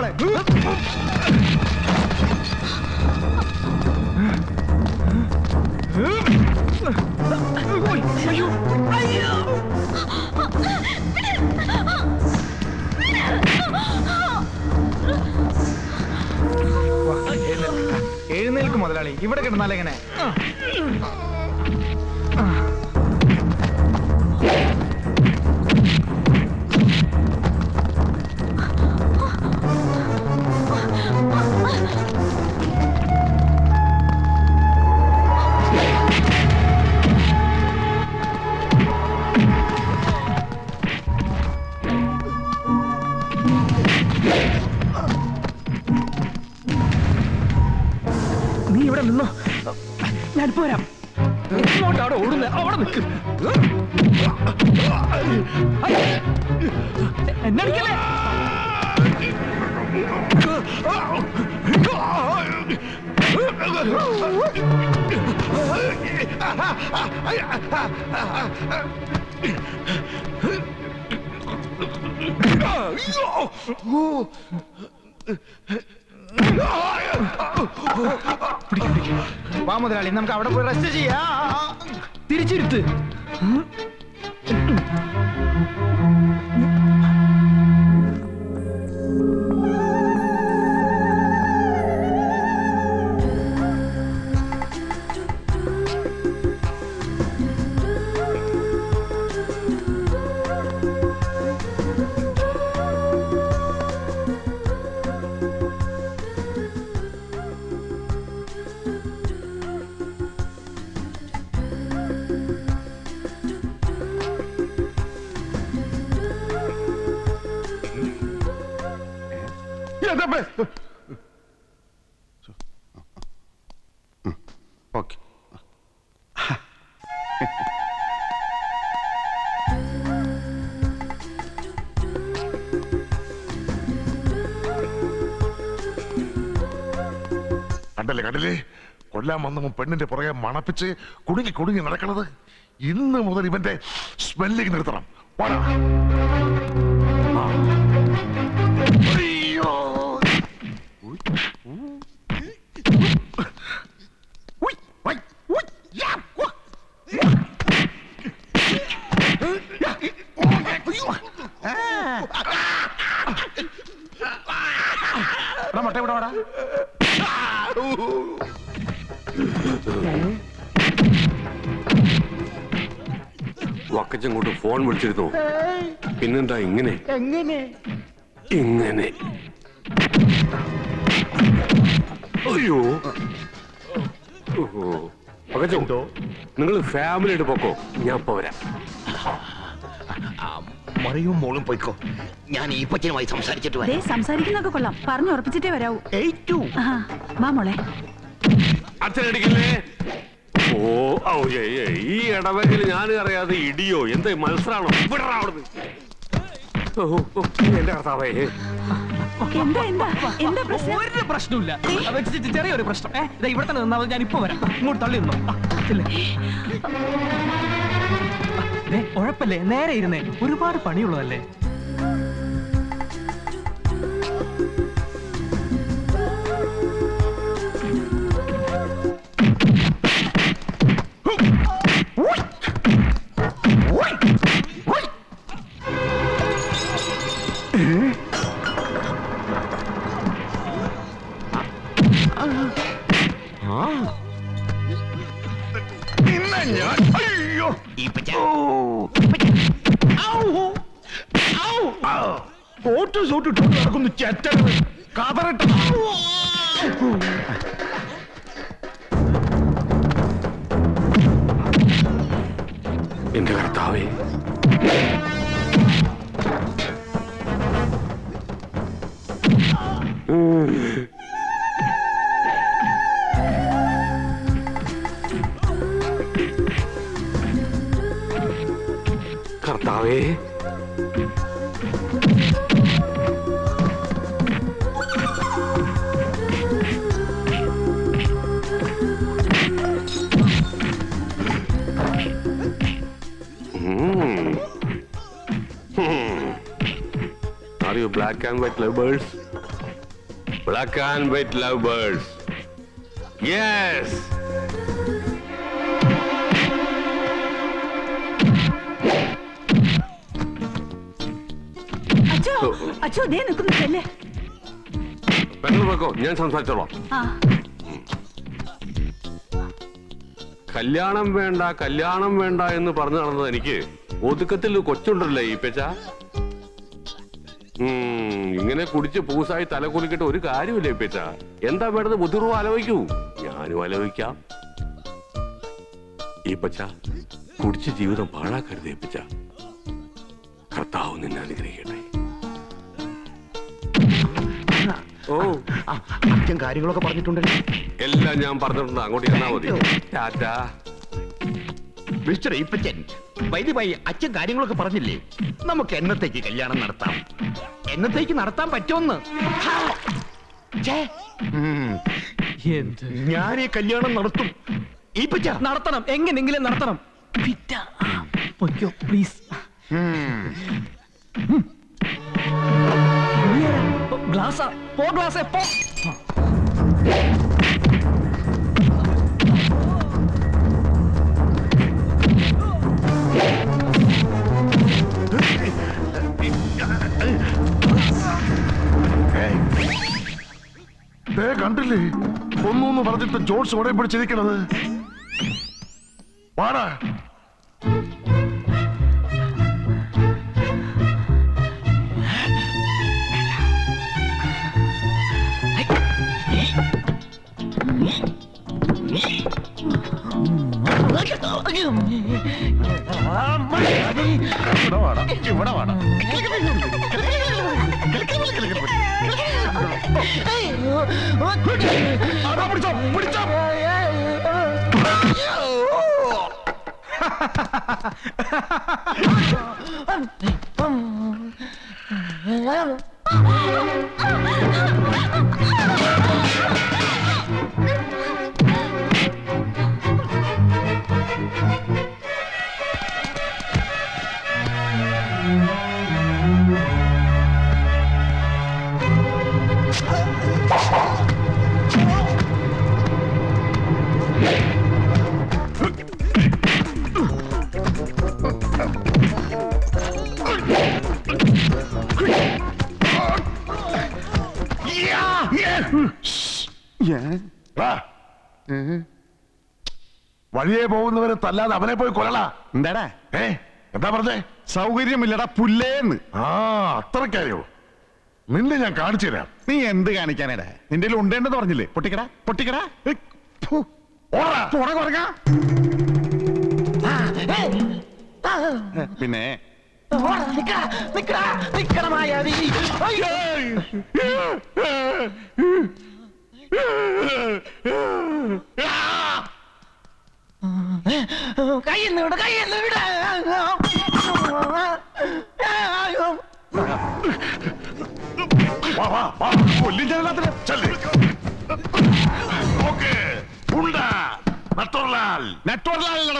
അവളെ. എഴുന്നേൽക്കും മുതലാളി, ഇവിടെ കിടന്നാലേ എങ്ങനെ? നീ ഇവിടെ നിന്നോ, ഞാനിപ്പോ വരാം. അവിടെ ഓടുന്ന അവിടെ നിൽക്കും. എന്നടിക്കല്ലേ? വാ മുതലാളി, നമുക്ക് അവിടെ പോയി റെസ്റ്റ് ചെയ്യാം. തിരിച്ചിരുത്ത്. ഓക്കെ. കണ്ടല്ലേ കൊല്ലാൻ വന്നവൻ പെണ്ണിന്റെ പുറകെ മണപ്പിച്ച് കുടുങ്ങി നടക്കണത്. ഇന്ന് മുതൽ ഇവന്റെ സ്മെല്ലിങ് നിർത്തണം. അയ്യോ, മട്ട ഇവിടെ വാടാ. വക്കച്ചങ്ങോട്ട് ഫോൺ വിളിച്ചിരുന്നു. പിന്നെന്താ ഇങ്ങനെ ഇങ്ങനെ? അയ്യോ, വക്കച്ചോ, നിങ്ങൾ ഫാമിലി ആയിട്ട് പോക്കോ, ഞാൻ ഇപ്പൊ വരാം. മറിയും മോളും പോയിക്കോ, ഞാൻ ഈ പച്ചനുമായി സംസാരിച്ചിട്ട് വരാം. സംസാരിക്കുന്നൊക്കെ കൊള്ളാം, പറഞ്ഞുറപ്പിച്ചിട്ടേ വരാവൂ. വാ മോളെ. അച്ഛനടിക്കല്ലേ? ഓ ഈ ഇടവകയിൽ ഞാൻ അറിയാതെ ഇടിയോ എന്താ മത്സരാണോ? എന്റെ കർത്താവേ, ഒരു പ്രശ്നമില്ല, ചെറിയൊരു പ്രശ്നം. ഇവിടെ തന്നെ നിന്നാ ഞാൻ ഇപ്പൊ വരാം. ഇങ്ങോട്ട് തള്ളി നിന്നോ. ഉഴപ്പല്ലേ, നേരെ ഇരുന്നേ, ഒരുപാട് പണിയുള്ളതല്ലേ. കോട്ട് സൂട്ട് ഇട്ടോണ്ട് നടക്കുന്നു ചെറ്റകൾ, കതറിട്ട. എന്റെ കർത്താവേ, കർത്താവേ, Are you black and white lovers? Black and white lovebirds. Yes. അച്ഛോ അച്ഛോ ദേ നിൽക്കുന്നു ചെല്ലേ. പെട്ടെന്ന് വെക്കോ, ഞാൻ സംസാരിച്ചോളാം. ആ കല്യാണം വേണ്ട കല്യാണം വേണ്ട എന്ന് പറഞ്ഞു നടന്നത് എനിക്ക് ഒതുക്കത്തിൽ കൊച്ചുണ്ടല്ലോ ഈ പെച്ച. ഇങ്ങനെ കുടിച്ച് പൂസായി തല കുലിക്കിട്ട് ഒരു കാര്യമില്ല ഈ പെച്ച. എന്താ വേണ്ടത് ബുദ്ധിപൂർവ്വം ആലോചിക്കൂ, ഞാനും ആലോചിക്കാം. ഈ പച്ച കുടിച്ച് ജീവിതം പാഴാക്കരുത് ഈ പച്ച. കർത്താവ് നിന്നെ അനുഗ്രഹിക്കട്ടെ. ഓ അച്ഛൻ കാര്യങ്ങളൊക്കെ പറഞ്ഞിട്ടുണ്ടല്ലോ. എല്ലാം ഞാൻ പറഞ്ഞിട്ടുണ്ട്, അങ്ങോട്ട് ചെന്നാ മതി. ടാറ്റാ. മിസ്റ്റർ ഈപ്പച്ചൻ, വൈദ്യമായി അച്ഛൻ കാര്യങ്ങളൊക്കെ പറഞ്ഞില്ലേ? നമുക്ക് എന്നത്തേക്ക് കല്യാണം നടത്താം? എന്നത്തേക്ക് നടത്താൻ പറ്റുമെന്ന്? എന്ത് ഞാൻ ഈ കല്യാണം നടത്തും. ഈപ്പച്ച നടത്തണം, എങ്ങനെങ്കിലും നടത്തണം. പൊയ്ക്കോ പ്ലീസ്. ഗ്ലാസ് പോ, ഗ്ലാസ് പോ. കണ്ടില്ലേ, ഒന്നൂന്ന് പറഞ്ഞിട്ട് ജോർജ് ഓടെ പിടിച്ചിരിക്കണത്. വാടാ. ഇവിടെ വാടാ. പിടിച്ചോ പിടിച്ചോ. വഴിയെ പോകുന്നവരെ തല്ലാതെ അവനെ പോയി കൊല്ലടാ. എന്താടാ എന്താ പറഞ്ഞേ? സൗകര്യമില്ലടാ പുല്ലേന്ന്. ആ അത്രക്കാരോ? നിന്നെ ഞാൻ കാണിച്ചു തരാം. നീ എന്ത് കാണിക്കാനേടാ? നിന്റെ ഉണ്ടേണ്ടെന്ന് പറഞ്ഞില്ലേ? പൊട്ടിക്കടാ പൊട്ടിക്കടാ. പിന്നെ കയ്യെന്ന് വിട, കയ്യെന്ന് വിട.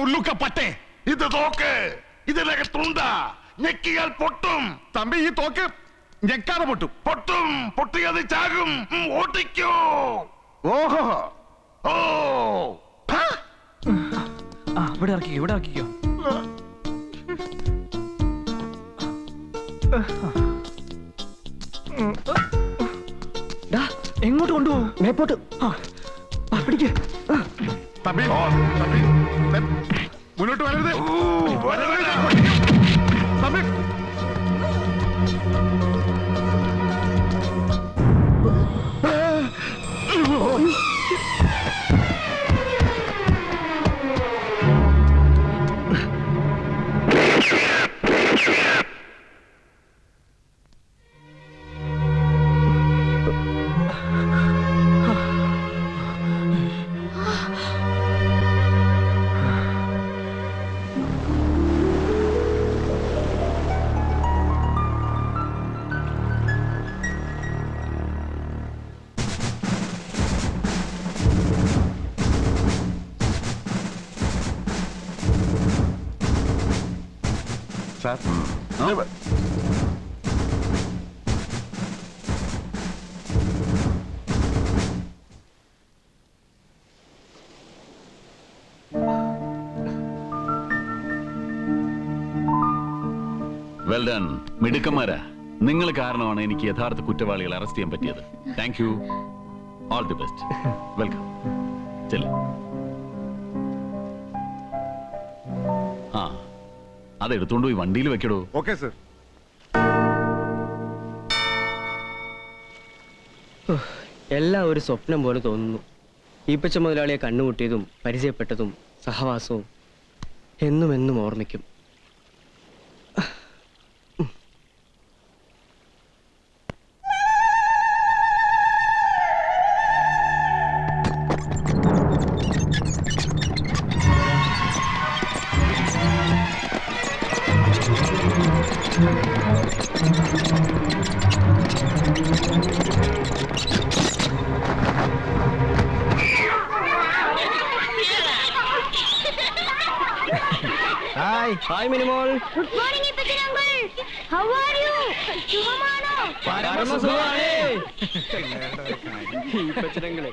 ഉള്ളുക്ക പറ്റേ. ഇത് തോക്ക്, ഇതിനകത്തുണ്ട. ഞെക്കിയാൽ പൊട്ടും. തമ്പി ഈ തോക്ക് ഞെക്കാതെ പൊട്ടും. പൊട്ടും. പൊട്ടിയത് ചാകും. ഓട്ടിക്കോ. ഓഹോ ഓ ഇവിടെ ഇറക്കിക്കോ, ഇവിടെ ഇറക്കിക്കോ. എങ്ങോട്ട് കൊണ്ടുപോകും? മേപ്പോട്ട്. പിടിക്ക്. തമ്പി തമ്പി മുന്നോട്ട് വരരുത്. തമ്പി സാർ വെൽ ഡൺ, മിടുക്കന്മാരാ. നിങ്ങൾ കാരണമാണ് എനിക്ക് യഥാർത്ഥ കുറ്റവാളികളെ അറസ്റ്റ് ചെയ്യാൻ പറ്റിയത്. Thank you. All the best. Welcome. ചെല്ല്. ആ, അതെടുത്തോണ്ട് പോയി വണ്ടിയിൽ വെക്കടോ. Okay sir. എല്ലാം ഒരു സ്വപ്നം പോലെ തോന്നുന്നു. ഈപ്പച്ച മുതലാളിയെ കണ്ണുമുട്ടിയതും പരിചയപ്പെട്ടതും സഹവാസവും എന്നും എന്നും ഓർമ്മിക്കും. Hi hi Minimol. Good morning Eappachan uncle. How are you? സുഖമാണോ? പരമസുഖാണേ. ഈപ്പച്ചനങ്ങളെ